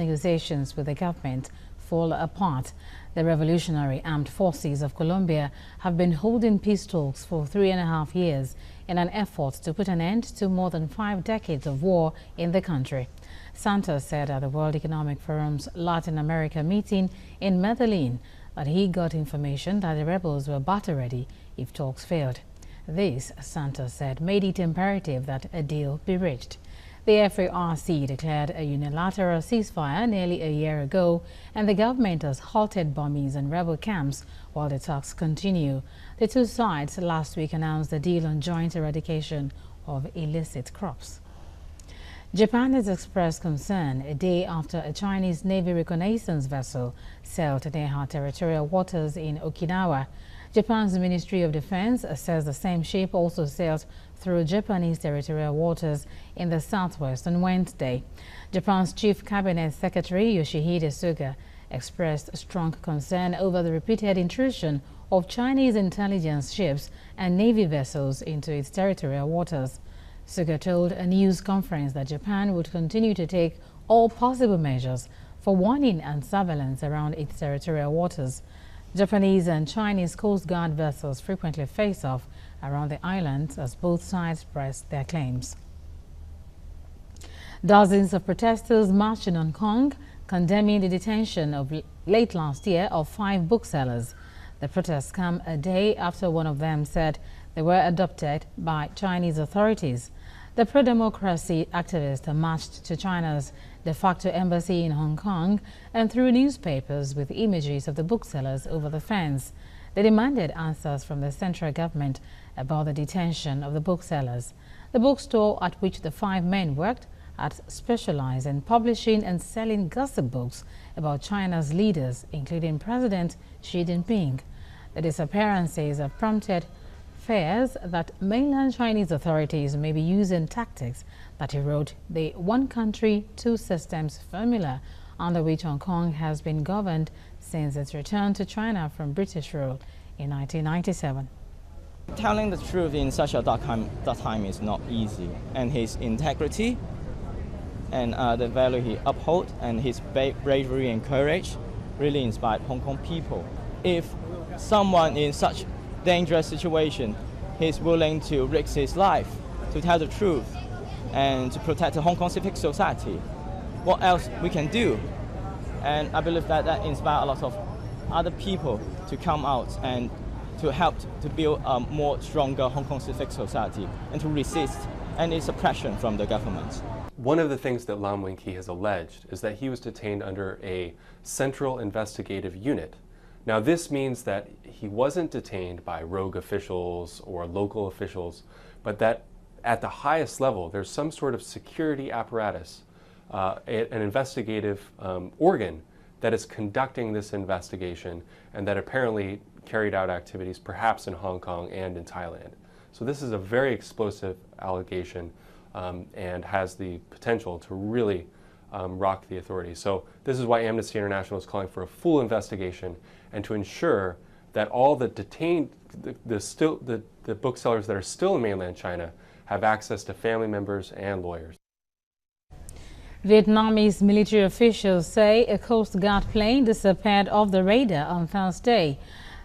Negotiations with the government fall apart. The Revolutionary Armed Forces of Colombia have been holding peace talks for 3.5 years in an effort to put an end to more than 5 decades of war in the country. Santos said at the World Economic Forum's Latin America meeting in Medellin that he got information that the rebels were battle-ready if talks failed. This, Santos said, made it imperative that a deal be reached. The FARC declared a unilateral ceasefire nearly a year ago, and the government has halted bombings in rebel camps while the talks continue. The two sides last week announced a deal on joint eradication of illicit crops. Japan has expressed concern a day after a Chinese Navy reconnaissance vessel sailed near her territorial waters in Okinawa. Japan's Ministry of Defense says the same ship also sailed through Japanese territorial waters in the southwest on Wednesday. Japan's Chief Cabinet Secretary Yoshihide Suga expressed strong concern over the repeated intrusion of Chinese intelligence ships and Navy vessels into its territorial waters. Suga told a news conference that Japan would continue to take all possible measures for warning and surveillance around its territorial waters. Japanese and Chinese Coast Guard vessels frequently face off around the islands as both sides press their claims. Dozens of protesters marched in Hong Kong, condemning the detention of late last year of 5 booksellers. The protests come a day after one of them said they were adopted by Chinese authorities. The pro-democracy activists marched to China's de facto embassy in Hong Kong and threw newspapers with images of the booksellers over the fence. They demanded answers from the central government about the detention of the booksellers. The bookstore at which the 5 men worked had specialized in publishing and selling gossip books about China's leaders, including President Xi Jinping. The disappearances have prompted fears that mainland Chinese authorities may be using tactics that erode the one country, two systems formula under which Hong Kong has been governed since its return to China from British rule in 1997. Telling the truth in such a dark time is not easy, and his integrity and the value he upholds and his bravery and courage really inspired Hong Kong people. If someone in such dangerous situation is willing to risk his life to tell the truth and to protect the Hong Kong civic society, what else we can do? And I believe that inspires a lot of other people to come out and to help to build a more stronger Hong Kong civic society and to resist any suppression from the government. One of the things that Lam Wing-Ki has alleged is that he was detained under a central investigative unit. Now, this means that he wasn't detained by rogue officials or local officials, but that at the highest level, there's some sort of security apparatus, an investigative organ that is conducting this investigation and that apparently carried out activities perhaps in Hong Kong and in Thailand. So this is a very explosive allegation and has the potential to really rock the authorities. So this is why Amnesty International is calling for a full investigation and to ensure that all the detained, the booksellers that are still in mainland China have access to family members and lawyers. Vietnamese military officials say a Coast Guard plane disappeared off the radar on Thursday.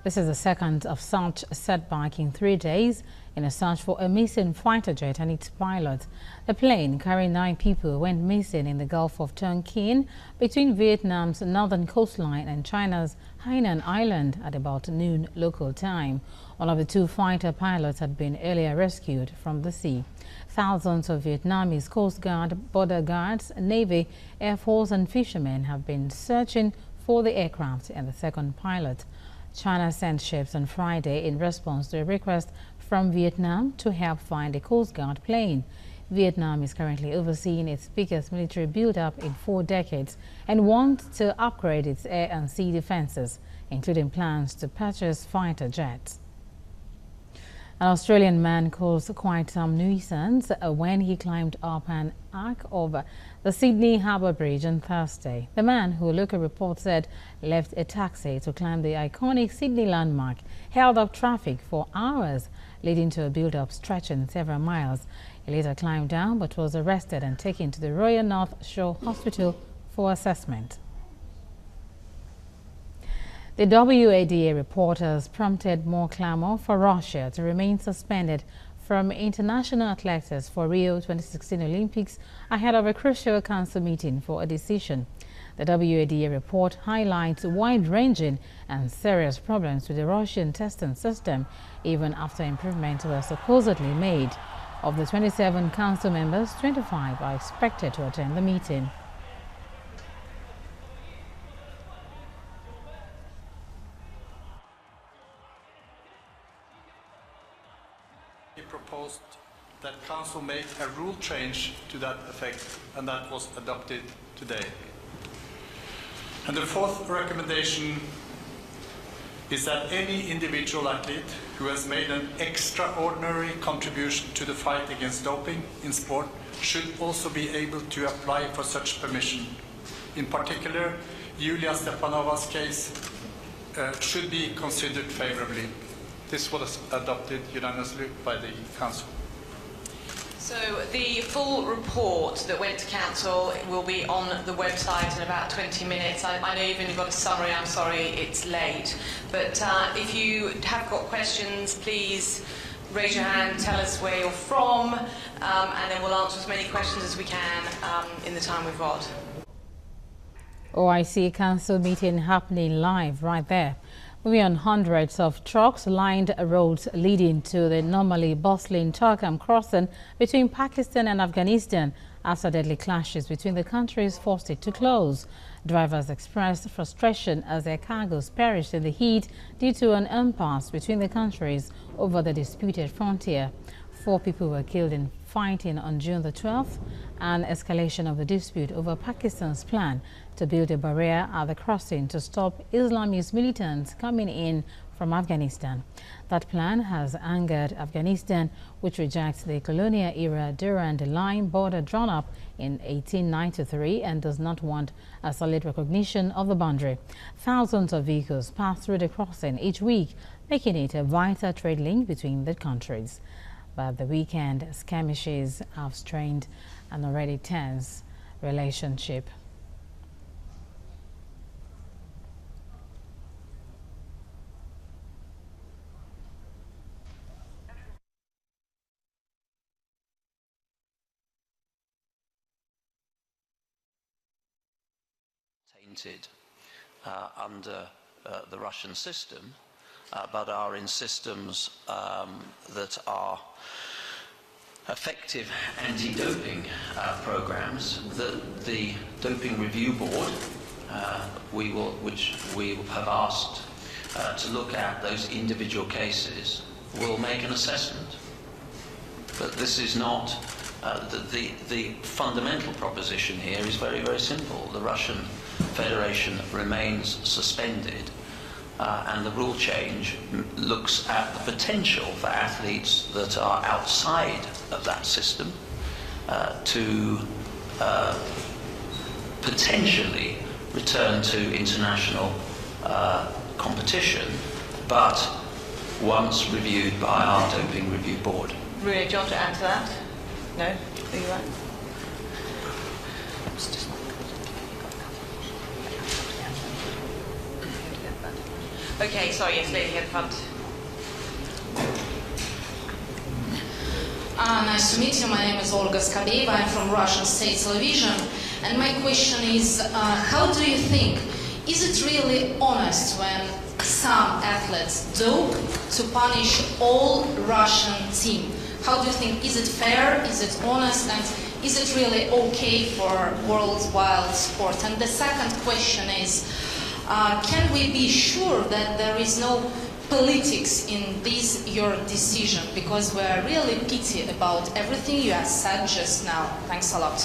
This is the second of such setback in 3 days in a search for a missing fighter jet and its pilot. The plane carrying 9 people went missing in the Gulf of Tonkin between Vietnam's northern coastline and China's Hainan Island at about noon local time. One of the 2 fighter pilots had been earlier rescued from the sea. Thousands of Vietnamese Coast Guard, border guards, Navy, Air Force and fishermen have been searching for the aircraft and the second pilot. China sent ships on Friday in response to a request from Vietnam to help find a Coast Guard plane. Vietnam is currently overseeing its biggest military build-up in 4 decades and wants to upgrade its air and sea defenses, including plans to purchase fighter jets. An Australian man caused quite some nuisance when he climbed up an arc of the Sydney Harbour Bridge on Thursday. The man, who local reports said left a taxi to climb the iconic Sydney landmark, held up traffic for hours, leading to a build-up stretching several miles. He later climbed down but was arrested and taken to the Royal North Shore Hospital for assessment. The WADA report has prompted more clamor for Russia to remain suspended from international athletics for Rio 2016 Olympics ahead of a crucial council meeting for a decision. The WADA report highlights wide-ranging and serious problems with the Russian testing system, even after improvements were supposedly made. Of the 27 council members, 25 are expected to attend the meeting. He proposed that Council make a rule change to that effect, and that was adopted today. And the fourth recommendation is that any individual athlete who has made an extraordinary contribution to the fight against doping in sport should also be able to apply for such permission. In particular, Yulia Stepanova's case should be considered favorably. This was adopted unanimously by the Council. So the full report that went to Council will be on the website in about 20 minutes. I know you've only got a summary, I'm sorry it's late. But if you have got questions, please raise your hand, tell us where you're from, and then we'll answer as many questions as we can in the time we've got. OIC Council meeting happening live right there. Moving on, hundreds of trucks lined roads leading to the normally bustling Turkam crossing between Pakistan and Afghanistan after deadly clashes between the countries forced it to close. Drivers expressed frustration as their cargoes perished in the heat due to an impasse between the countries over the disputed frontier. 4 people were killed in fighting on June the 12th, an escalation of the dispute over Pakistan's plan to build a barrier at the crossing to stop Islamist militants coming in from Afghanistan. That plan has angered Afghanistan, which rejects the colonial-era Durand Line border drawn up in 1893 and does not want a solid recognition of the boundary. Thousands of vehicles pass through the crossing each week, making it a vital trade link between the countries. But the weekend skirmishes have strained an already tense relationship. Tainted under the Russian system, but are in systems that are effective anti-doping programs that the Doping Review Board, which we have asked to look at those individual cases, will make an assessment. But this is not, the fundamental proposition here is very, very simple. The Russian Federation remains suspended, and the rule change looks at the potential for athletes that are outside of that system to potentially return to international competition, but once reviewed by our Doping Review Board. Maria, do you want to add to that? No? Are you right? Okay, sorry, yes, lady here in front. Nice to meet you. My name is Olga Skabeva. I'm from Russian State Television. And my question is, how do you think, is it really honest when some athletes dope to punish all Russian team? How do you think, is it fair, is it honest, and is it really okay for worldwide sport? And the second question is, can we be sure that there is no politics in this, your decision? Because we are really pity about everything you have said just now. Thanks a lot.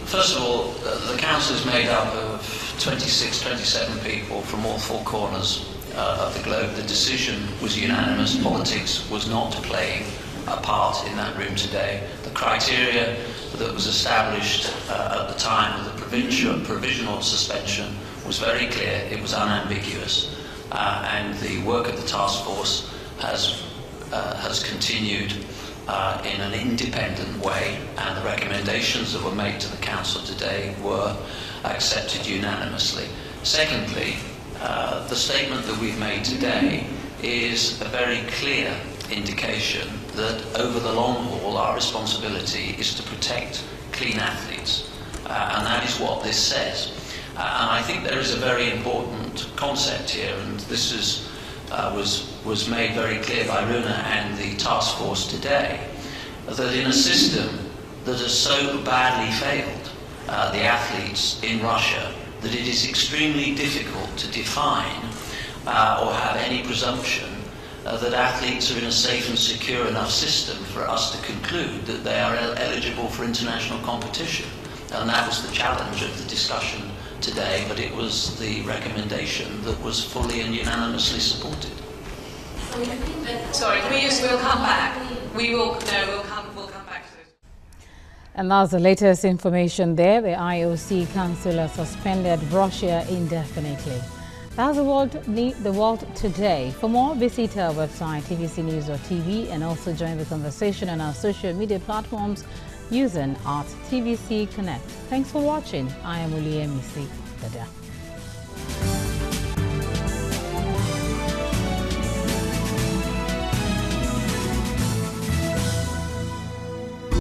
First of all, the council is made up of 26, 27 people from all 4 corners of the globe. The decision was unanimous. Politics was not playing a part in that room today. The criteria that was established at the time of the provisional suspension was very clear. It was unambiguous, and the work of the task force has continued in an independent way, and the recommendations that were made to the Council today were accepted unanimously. Secondly, the statement that we've made today is a very clear indication that over the long haul our responsibility is to protect clean athletes, and that is what this says. And I think there is a very important concept here, and this was made very clear by Runa and the task force today, that in a system that has so badly failed the athletes in Russia, that it is extremely difficult to define or have any presumption that athletes are in a safe and secure enough system for us to conclude that they are eligible for international competition. And that was the challenge of the discussion today, but it was the recommendation that was fully and unanimously supported. Sorry, we'll come back. We'll come back to this. And that's the latest information there. The IOC Council has suspended Russia indefinitely. That's the world today. For more, visit our website, tvcnews.tv, and also join the conversation on our social media platforms using @TVC Connect. Thanks for watching. I am Oluyemisi Dada.